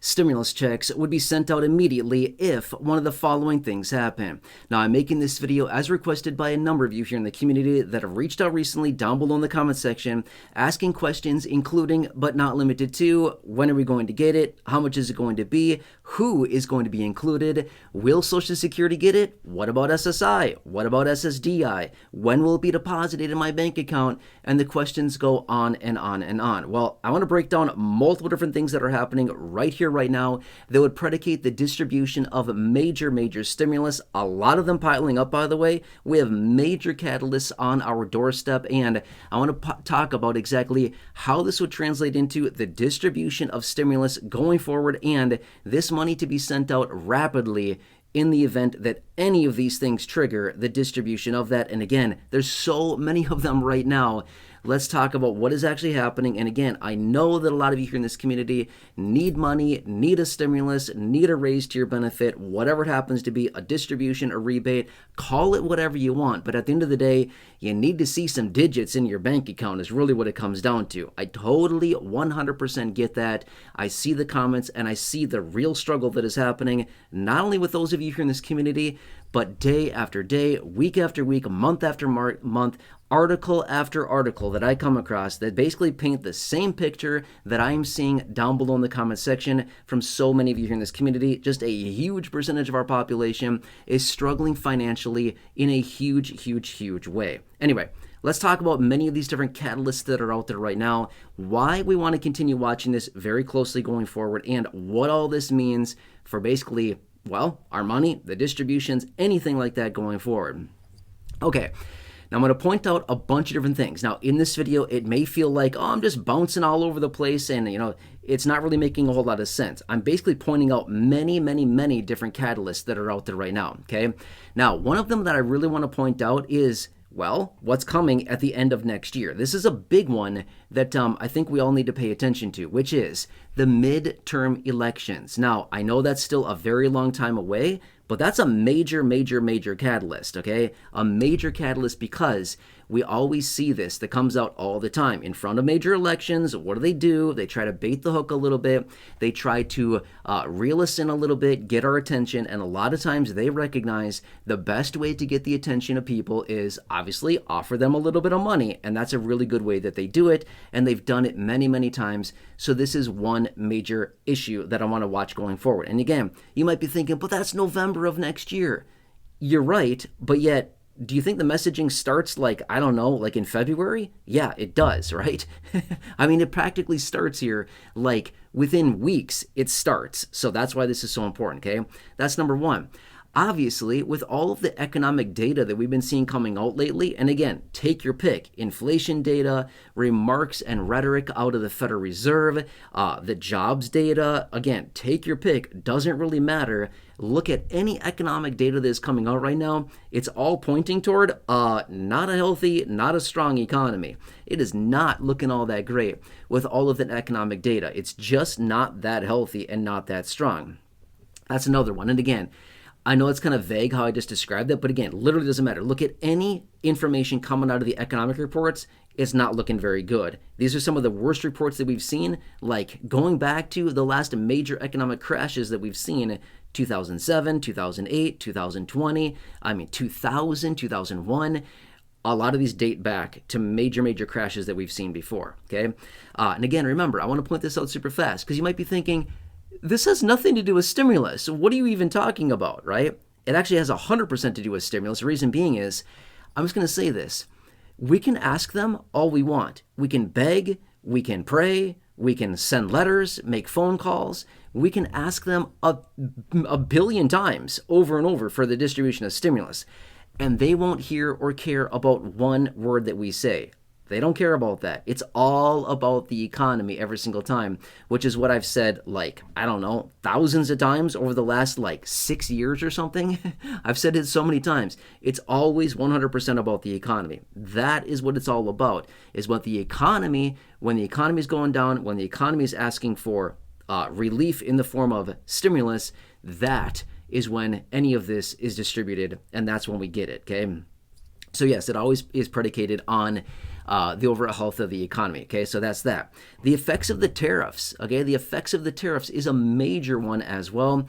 stimulus checks would be sent out immediately if one of the following things happen. Now, I'm making this video as requested by a number of you here in the community that have reached out recently down below in the comment section, asking questions including but not limited to: when are we going to get it? How much is it going to be? Who is going to be included? Will Social Security get it? What about SSI? What about SSDI? When will it be deposited in my bank account? And the questions go on and on and on. Well, I want to break down multiple different things that are happening right here, right now, that would predicate the distribution of major stimulus. A lot of them piling up, by the way. We have major catalysts on our doorstep, and I want to talk about exactly how this would translate into the distribution of stimulus going forward, and this money to be sent out rapidly in the event that any of these things trigger the distribution of that. And again, there's so many of them right now. Let's talk about what is actually happening. And again, I know that a lot of you here in this community need money, need a stimulus, need a raise to your benefit, whatever it happens to be, a distribution, a rebate, call it whatever you want. But at the end of the day, you need to see some digits in your bank account is really what it comes down to. I totally 100% get that. I see the comments and I see the real struggle that is happening, not only with those of you here in this community, but day after day, week after week, month after month, article after article that I come across that basically paint the same picture that I'm seeing down below in the comment section from so many of you here in this community. Just a huge percentage of our population is struggling financially in a huge way. Anyway, let's talk about many of these different catalysts that are out there right now, why we want to continue watching this very closely going forward, and what all this means for basically, well, our money, the distributions, anything like that going forward. Okay. Now, I'm going to point out a bunch of different things. Now, in this video, it may feel like, oh, I'm just bouncing all over the place and, it's not really making a whole lot of sense. I'm basically pointing out many different catalysts that are out there right now, okay? Now, one of them that I really want to point out is, well, what's coming at the end of next year. This is a big one that I think we all need to pay attention to, which is the midterm elections. Now, I know that's still a very long time away, but that's a major catalyst, okay? A major catalyst because we always see this that comes out all the time. In front of major elections, what do? They try to bait the hook a little bit. They try to reel us in a little bit, get our attention, and a lot of times they recognize the best way to get the attention of people is obviously offer them a little bit of money, and that's a really good way that they do it, and they've done it many times. So this is one major issue that I want to watch going forward. And again, you might be thinking, but that's November of next year. You're right, but yet, do you think the messaging starts like in February? Yeah, it does, right? I mean, it practically starts here, like within weeks it starts. So that's why this is so important, okay? That's number one. Obviously, with all of the economic data that we've been seeing coming out lately, and again, take your pick, inflation data, remarks and rhetoric out of the Federal Reserve, the jobs data, again, take your pick, doesn't really matter. Look at any economic data that is coming out right now, it's all pointing toward not a healthy, not a strong economy. It is not looking all that great with all of that economic data. It's just not that healthy and not that strong. That's another one. And again, I know it's kind of vague how I just described that, but again, literally doesn't matter. Look at any information coming out of the economic reports. It's not looking very good. These are some of the worst reports that we've seen, like going back to the last major economic crashes that we've seen, 2007, 2008, 2020, 2000, 2001. A lot of these date back to major crashes that we've seen before, okay? And again, remember, I want to point this out super fast because you might be thinking, this has nothing to do with stimulus. What are you even talking about, right? It actually has 100% to do with stimulus. The reason being is, I'm just going to say this. We can ask them all we want. We can beg, we can pray, we can send letters, make phone calls. We can ask them a billion times over and over for the distribution of stimulus. And they won't hear or care about one word that we say. They don't care about that. It's all about the economy every single time, which is what I've said, thousands of times over the last 6 years or something. I've said it so many times. It's always 100% about the economy. That is what it's all about, is what the economy, when the economy is going down, when the economy is asking for relief in the form of stimulus, that is when any of this is distributed, and that's when we get it, okay? So yes, it always is predicated on the overall health of the economy. Okay, so that's that. The effects of the tariffs. Okay, the effects of the tariffs is a major one as well.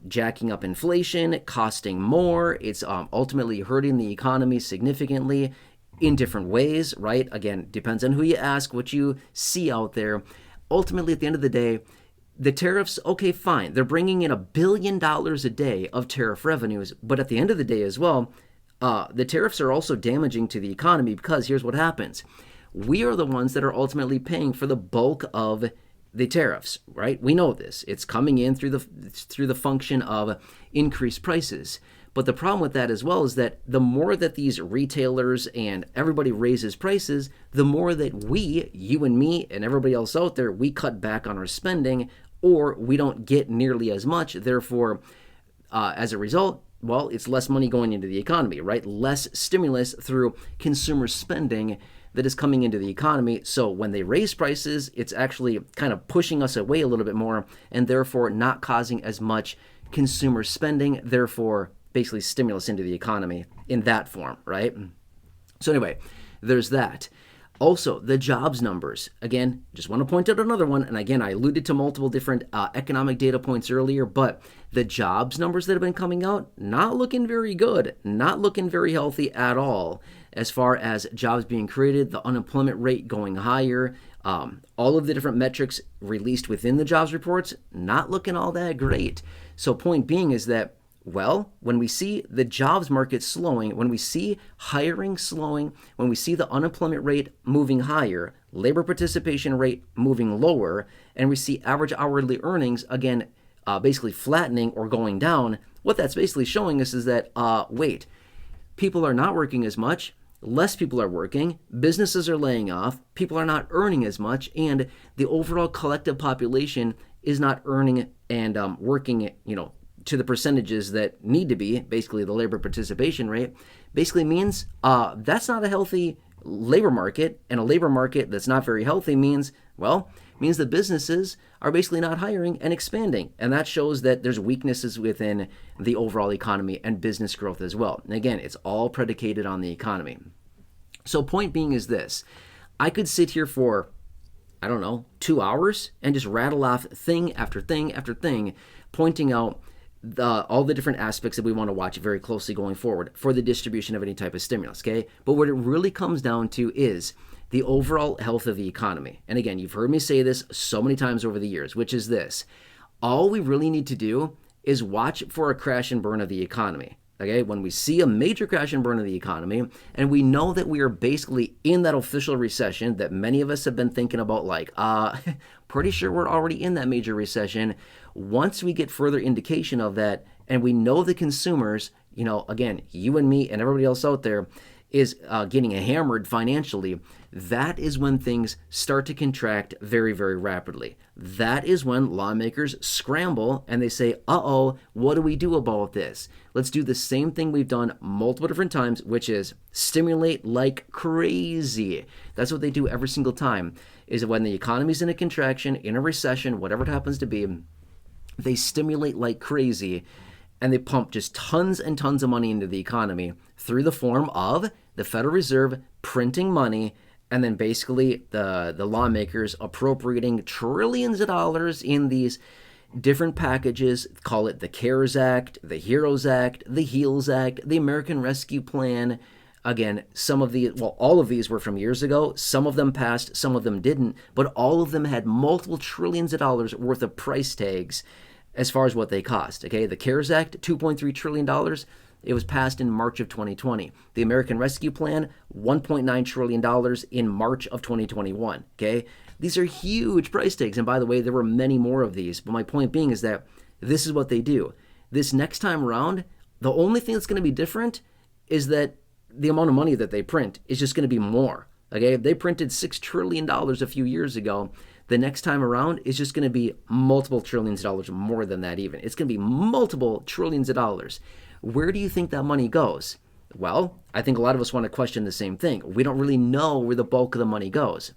Jacking up inflation, costing more. It's ultimately hurting the economy significantly in different ways, right? Again, depends on who you ask, what you see out there. Ultimately, at the end of the day, the tariffs, okay, fine. They're bringing in $1 billion a day of tariff revenues, but at the end of the day as well, the tariffs are also damaging to the economy because here's what happens. We are the ones that are ultimately paying for the bulk of the tariffs, right? We know this. It's coming in through the function of increased prices. But the problem with that as well is that the more that these retailers and everybody raises prices, the more that we, you and me and everybody else out there, we cut back on our spending, or we don't get nearly as much. Therefore, as a result, well, it's less money going into the economy, right? Less stimulus through consumer spending that is coming into the economy. So when they raise prices, it's actually kind of pushing us away a little bit more, and therefore not causing as much consumer spending, therefore basically stimulus into the economy in that form, right? So anyway, there's that. Also, the jobs numbers. Again, just want to point out another one. And again, I alluded to multiple different economic data points earlier, but the jobs numbers that have been coming out, not looking very good, not looking very healthy at all as far as jobs being created, the unemployment rate going higher, all of the different metrics released within the jobs reports, not looking all that great. So point being is that, well, when we see the jobs market slowing, when we see hiring slowing, when we see the unemployment rate moving higher, labor participation rate moving lower, and we see average hourly earnings, again, basically flattening or going down, what that's basically showing us is that, wait, people are not working as much, less people are working, businesses are laying off, people are not earning as much, and the overall collective population is not earning and working, to the percentages that need to be, basically the labor participation rate, basically means that's not a healthy labor market, and a labor market that's not very healthy means the businesses are basically not hiring and expanding, and that shows that there's weaknesses within the overall economy and business growth as well. And again, it's all predicated on the economy. So point being is this, I could sit here for, 2 hours and just rattle off thing after thing after thing, pointing out all the different aspects that we want to watch very closely going forward for the distribution of any type of stimulus, okay? But what it really comes down to is the overall health of the economy. And again, you've heard me say this so many times over the years, which is this. All we really need to do is watch for a crash and burn of the economy, okay? When we see a major crash and burn of the economy, and we know that we are basically in that official recession that many of us have been thinking about, pretty sure we're already in that major recession. Once we get further indication of that, and we know the consumers, again, you and me and everybody else out there is getting hammered financially, that is when things start to contract very, very rapidly. That is when lawmakers scramble and they say, what do we do about this? Let's do the same thing we've done multiple different times, which is stimulate like crazy. That's what they do every single time, is when the economy's in a contraction, in a recession, whatever it happens to be, they stimulate like crazy, and they pump just tons and tons of money into the economy through the form of the Federal Reserve printing money, and then basically the lawmakers appropriating trillions of dollars in these different packages. Call it the CARES Act, the HEROES Act, the HEALS Act, the American Rescue Plan. Again, all of these were from years ago. Some of them passed, some of them didn't, but all of them had multiple trillions of dollars worth of price tags as far as what they cost. Okay, the CARES Act, $2.3 trillion. It was passed in March of 2020. The American Rescue Plan, $1.9 trillion in March of 2021. Okay, these are huge price tags. And by the way, there were many more of these. But my point being is that this is what they do. This next time around, the only thing that's going to be different is that the amount of money that they print is just going to be more. Okay, they printed $6 trillion a few years ago. The next time around is just going to be multiple trillions of dollars, more than that even. It's going to be multiple trillions of dollars. Where do you think that money goes? Well, I think a lot of us want to question the same thing. We don't really know where the bulk of the money goes.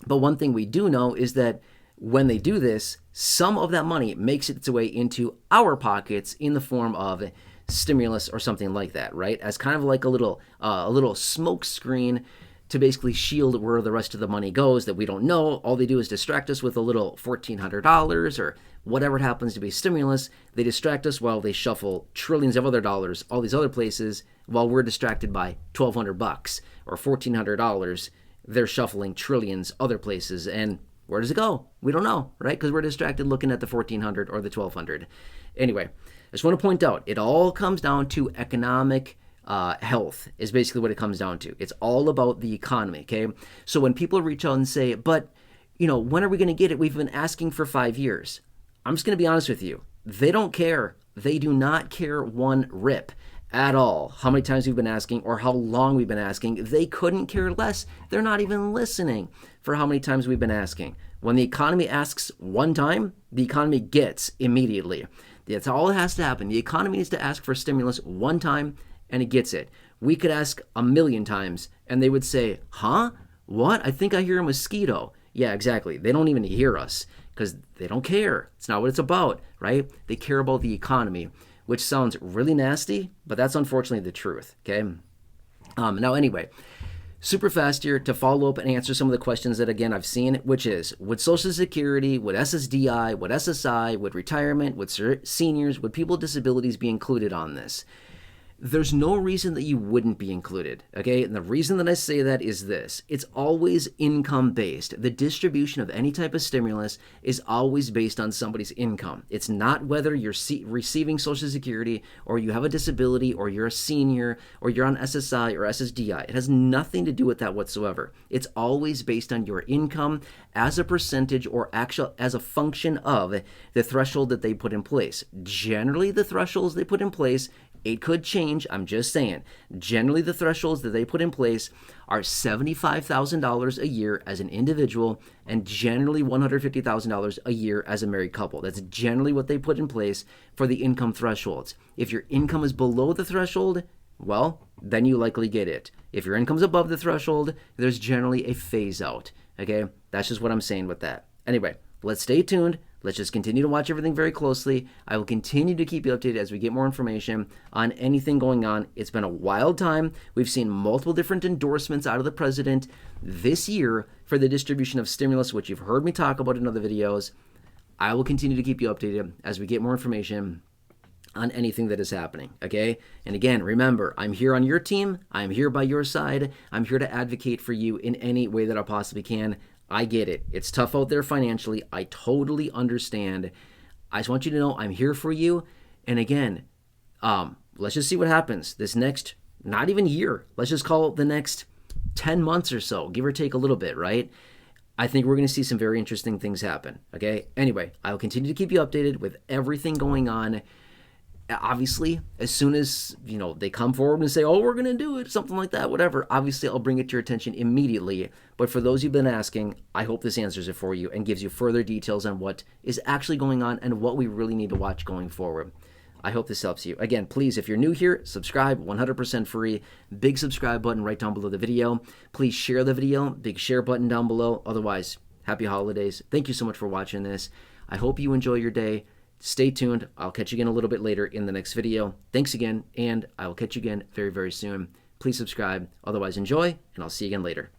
But one thing we do know is that when they do this, some of that money makes its way into our pockets in the form of stimulus or something like that, right? As kind of like a little smoke screen to basically shield where the rest of the money goes that we don't know. All they do is distract us with a little $1,400 or whatever it happens to be stimulus. They distract us while they shuffle trillions of other dollars all these other places while we're distracted by $1,200 or $1,400. They're shuffling trillions other places, and where does it go? We don't know, right? Because we're distracted looking at the 1,400 or the 1,200. Anyway, I just want to point out, it all comes down to economic health is basically what it comes down to. It's all about the economy, okay? So when people reach out and say, but, when are we going to get it? We've been asking for 5 years. I'm just going to be honest with you. They don't care. They do not care one rip at all how many times we've been asking or how long we've been asking. They couldn't care less. They're not even listening for how many times we've been asking. When the economy asks one time, the economy gets immediately. That's all that has to happen. The economy needs to ask for stimulus one time, and it gets it. We could ask 1,000,000 times, and they would say, huh? What? I think I hear a mosquito. Yeah, exactly. They don't even hear us because they don't care. It's not what it's about, right? They care about the economy, which sounds really nasty, but that's unfortunately the truth, okay? Now, anyway, super fast here to follow up and answer some of the questions that, again, I've seen, which is, would Social Security, would SSDI, would SSI, would retirement, would seniors, would people with disabilities be included on this? There's no reason that you wouldn't be included, okay? And the reason that I say that is this. It's always income-based. The distribution of any type of stimulus is always based on somebody's income. It's not whether you're receiving Social Security or you have a disability or you're a senior or you're on SSI or SSDI. It has nothing to do with that whatsoever. It's always based on your income as a percentage or as a function of the threshold that they put in place. Generally, the thresholds they put in place, it could change, I'm just saying. Generally, the thresholds that they put in place are $75,000 a year as an individual and generally $150,000 a year as a married couple. That's generally what they put in place for the income thresholds. If your income is below the threshold, well, then you likely get it. If your income's above the threshold, there's generally a phase out, okay? That's just what I'm saying with that. Anyway, let's stay tuned. Let's just continue to watch everything very closely. I will continue to keep you updated as we get more information on anything going on. It's been a wild time. We've seen multiple different endorsements out of the president this year for the distribution of stimulus, which you've heard me talk about in other videos. I will continue to keep you updated as we get more information on anything that is happening, okay? And again, remember, I'm here on your team. I'm here by your side. I'm here to advocate for you in any way that I possibly can. I get it. It's tough out there financially. I totally understand. I just want you to know I'm here for you. And again, let's just see what happens this next, not even year. Let's just call it the next 10 months or so, give or take a little bit, right? I think we're going to see some very interesting things happen, okay? Anyway, I'll continue to keep you updated with everything going on. Obviously, as soon as, they come forward and say, oh, we're going to do it, something like that, whatever, obviously I'll bring it to your attention immediately. But for those who've been asking, I hope this answers it for you and gives you further details on what is actually going on and what we really need to watch going forward. I hope this helps you. Again, please, if you're new here, subscribe, 100% free. Big subscribe button right down below the video. Please share the video, big share button down below. Otherwise, happy holidays. Thank you so much for watching this. I hope you enjoy your day. Stay tuned. I'll catch you again a little bit later in the next video. Thanks again, and I will catch you again very, very soon. Please subscribe. Otherwise, enjoy, and I'll see you again later.